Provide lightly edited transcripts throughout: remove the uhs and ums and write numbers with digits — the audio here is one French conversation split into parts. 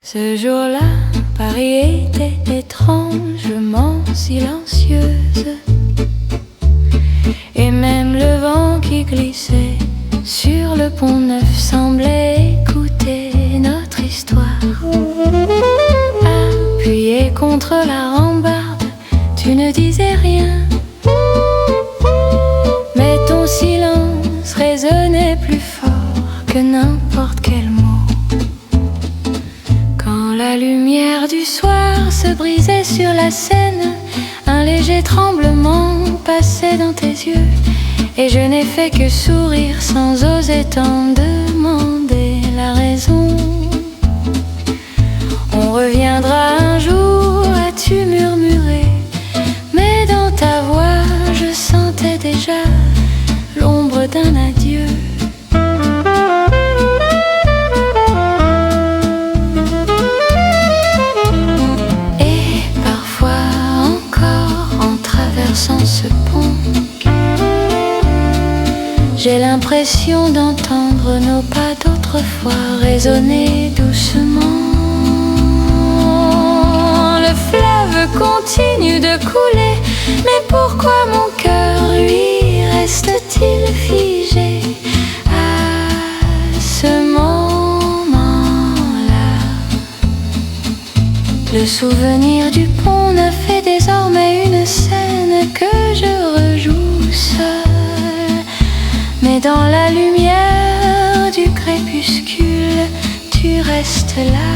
Ce jour-là, Paris était étrangement silencieuse, et même le vent qui glissait sur le pont Neuf semblait écouter notre histoire. Appuyé contre la rambarde, tu ne disais rien, mais ton silence résonnait plus fort que n'importe quel mot. Quand la lumière du soir se brisait sur la Seine, un léger tremblement passait dans tes yeux, et je n'ai fait que sourire sans oser t'en demander la raison. On reviendra un jour, as-tu murmuré, mais dans ta voix je sentais déjà l'ombre d'un adieu. Et parfois encore, en traversant ce pont, j'ai l'impression d'entendre nos pas d'autrefois résonner doucement. Le fleuve continue de couler, mais pourquoi mon cœur, lui, reste-t-il figé à ce moment-là? Le souvenir du pont Neuf est désormais une scène que je rejoue seule, mais dans la lumière du crépuscule, tu restes là,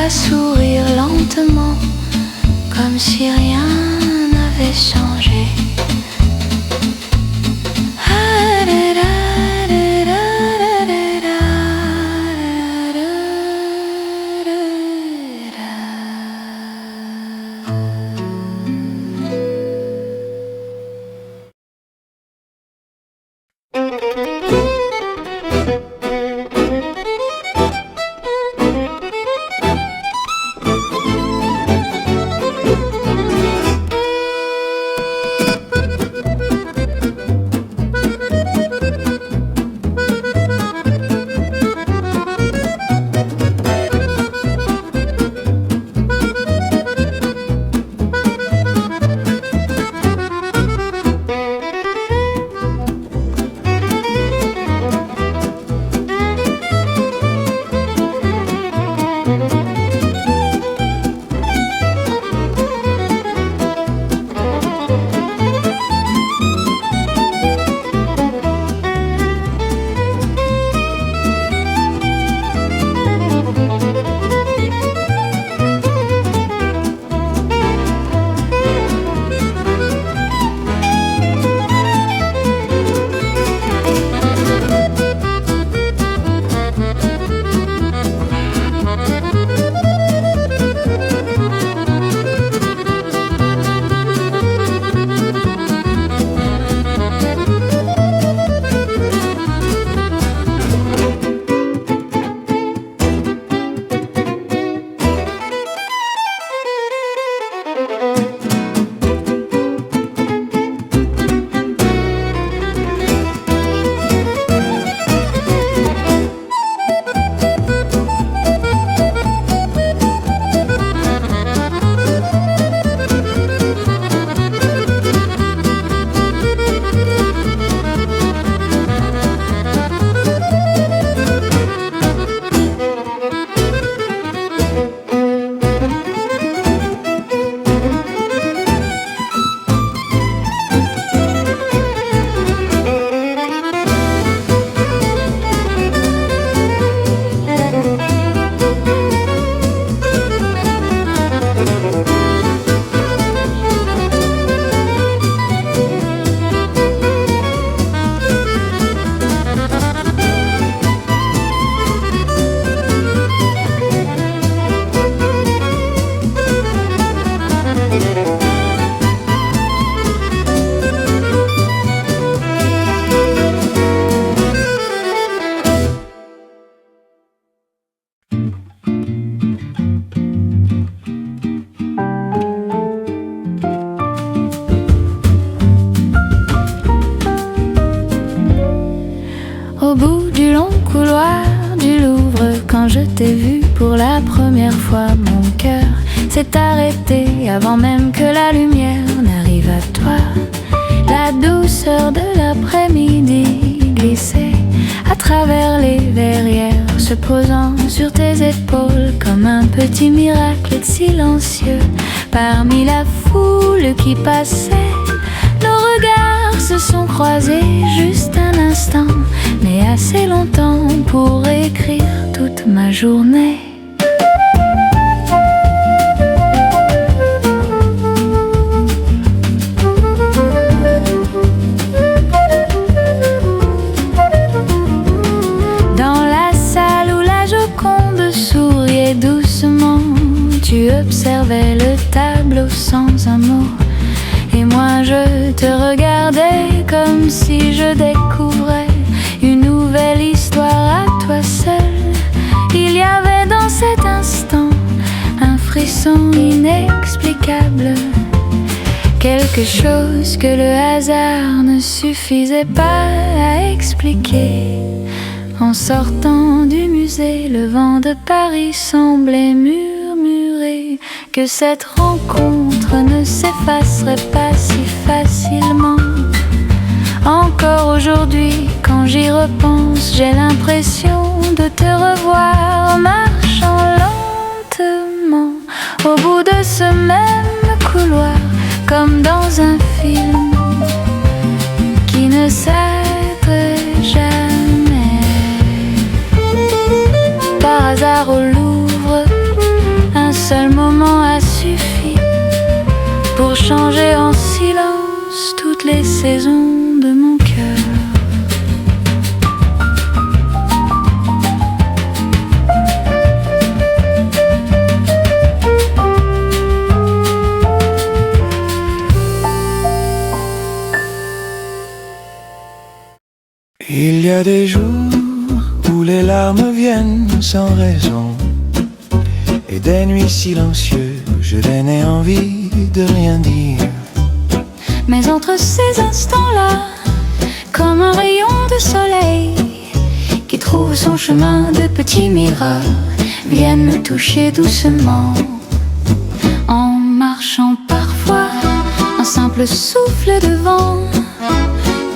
à sourire lentement, comme si rien n'avait changé. t'ai vu pour la première fois, mon cœur s'est arrêté avant même que la lumière n'arrive à toi. La douceur de l'après-midi glissait à travers les verrières, se posant sur tes épaules comme un petit miracle silencieux. Parmi la foule qui passait, nos regards se sont croisés juste un instant, mais assez longtemps pour écrire toute ma journée. Dans la salle où la Joconde souriait doucement, tu observais le tableau sans un mot. Et moi je te regardais comme si je découvrais une nouvelle histoire à toi seul. Il y avait dans cet instant un frisson inexplicable, quelque chose que le hasard ne suffisait pas à expliquer. En sortant du musée, le vent de Paris semblait murmurer que cette rencontre ne s'effacerait pas si facilement. Encore aujourd'hui, quand j'y repense, j'ai l'impression de te revoir marchant lentement au bout de ce même couloir, comme dans un film qui ne s'arrêterait jamais. Par hasard au Louvre, un seul moment a suffi pour changer en silence toutes les saisons de mon cœur. Il y a des jours où les larmes viennent sans raison, et des nuits silencieuses, je n'ai envie de rien dire. Mais entre ces instants-là, comme un rayon de soleil qui trouve son chemin, de petits miracles viennent me toucher doucement. En marchant parfois, un simple souffle de vent,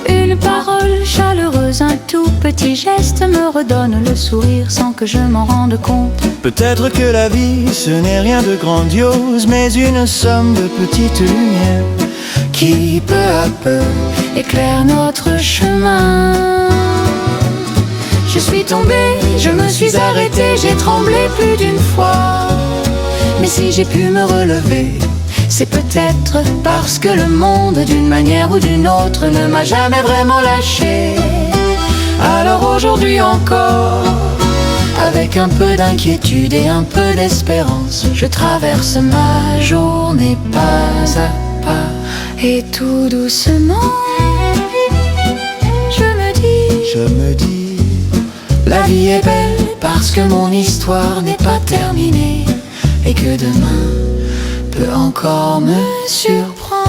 une parole chaleureuse, un tout petit geste me redonne le sourire sans que je m'en rende compte. Peut-être que la vie, ce n'est rien de grandiose, mais une somme de petites lumières qui peu à peu éclaire notre chemin. Je suis tombée, je me suis arrêtée, j'ai tremblé plus d'une fois. Mais si j'ai pu me relever, c'est peut-être parce que le monde, d'une manière ou d'une autre, ne m'a jamais vraiment lâché. Alors aujourd'hui encore, avec un peu d'inquiétude et un peu d'espérance, je traverse ma journée pas à pas. Et tout doucement, je me dis, la vie est belle parce que mon histoire n'est pas terminée et que demain peut encore me surprendre.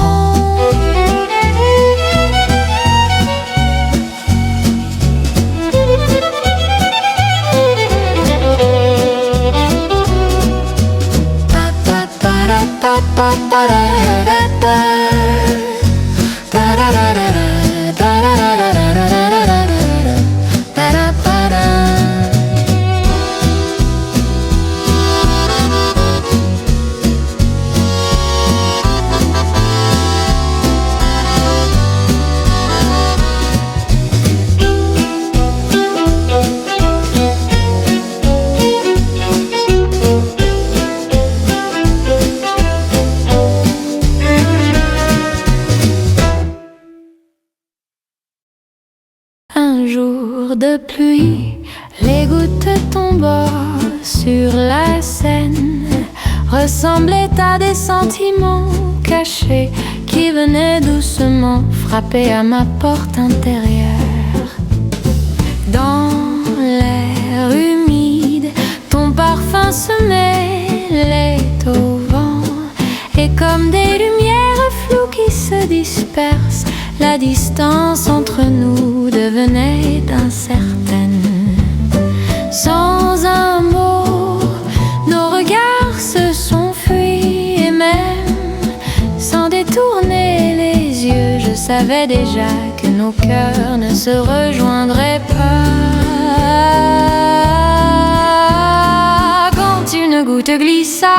Un jour de pluie, les gouttes tombant sur la Seine ressemblaient à des sentiments cachés qui venaient doucement frapper à ma porte intérieure. Dans l'air humide, ton parfum se mêlait au vent, et comme des lumières floues qui se dispersent, la distance entre nous devenait incertaine. Sans un mot, savais déjà que nos cœurs ne se rejoindraient pas. Quand une goutte glissa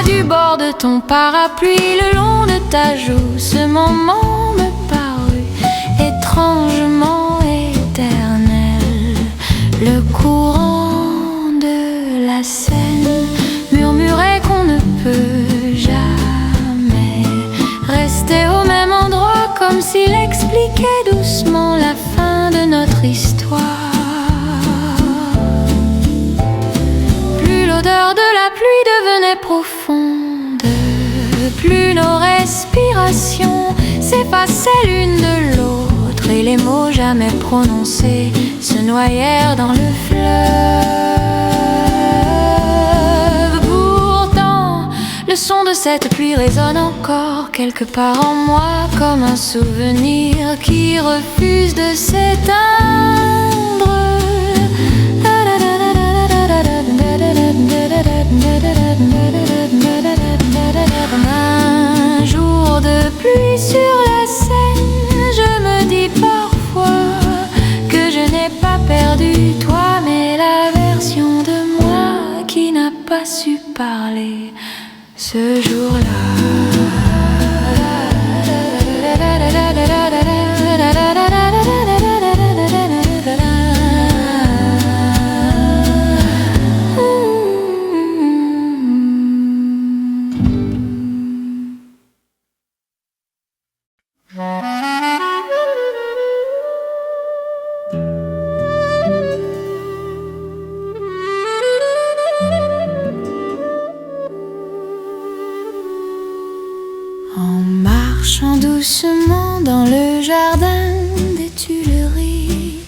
du bord de ton parapluie le long de ta joue, ce moment me parut étrangement éternel. Le courant de la Seine murmurait qu'on ne peut jamais rester au même endroit, comme s'il expliquait doucement la fin de notre histoire. Plus l'odeur de la pluie devenait profonde, plus nos respirations s'effaçaient l'une de l'autre, et les mots jamais prononcés se noyèrent dans le fleuve. Pourtant, le son de cette pluie résonne encore quelque part en moi, comme un souvenir qui refuse de s'éteindre. Un jour de pluie sur la Seine, je me dis parfois que je n'ai pas perdu toi, mais la version de moi qui n'a pas su parler ce jour-là. En marchant doucement dans le jardin des Tuileries,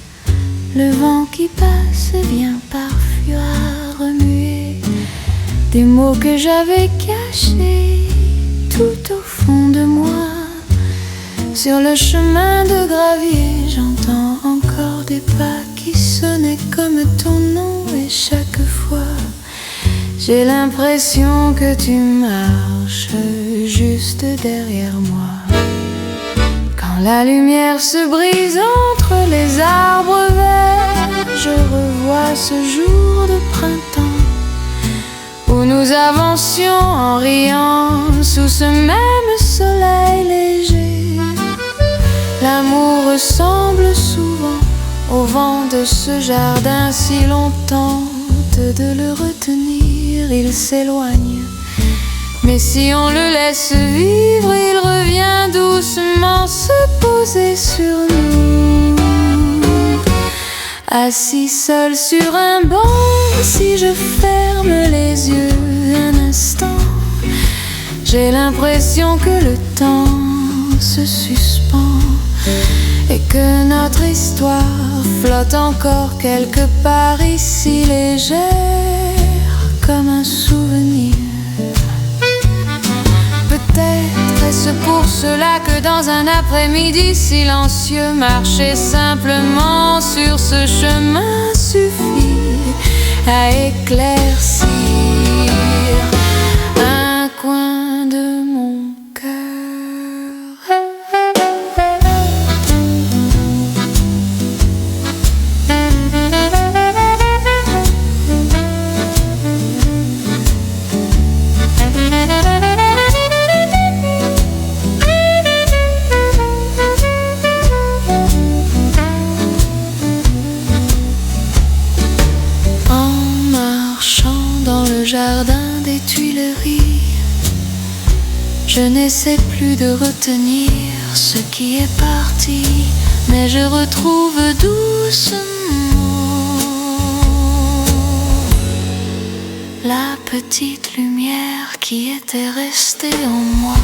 le vent qui passe vient parfois remuer des mots que j'avais cachés tout au fond de moi. Sur le chemin de gravier, j'entends encore des pas qui sonnaient comme ton nom, et chaque fois j'ai l'impression que tu marches juste derrière moi. Quand la lumière se brise entre les arbres verts, je revois ce jour de printemps où nous avancions en riant sous ce même soleil léger. L'amour ressemble souvent au vent de ce jardin. Si l'on tente de le retenir, il s'éloigne. Mais si on le laisse vivre, il revient doucement se poser sur nous. Assis seul sur un banc, si je ferme les yeux un instant, j'ai l'impression que le temps se suspend et que notre histoire flotte encore quelque part ici, légère comme un souvenir. Peut-être est-ce pour cela que dans un après-midi silencieux, marcher simplement sur ce chemin suffit à éclaircir un coin de mon cœur. Jardin des Tuileries, je n'essaie plus de retenir ce qui est parti, mais je retrouve doucement la petite lumière qui était restée en moi.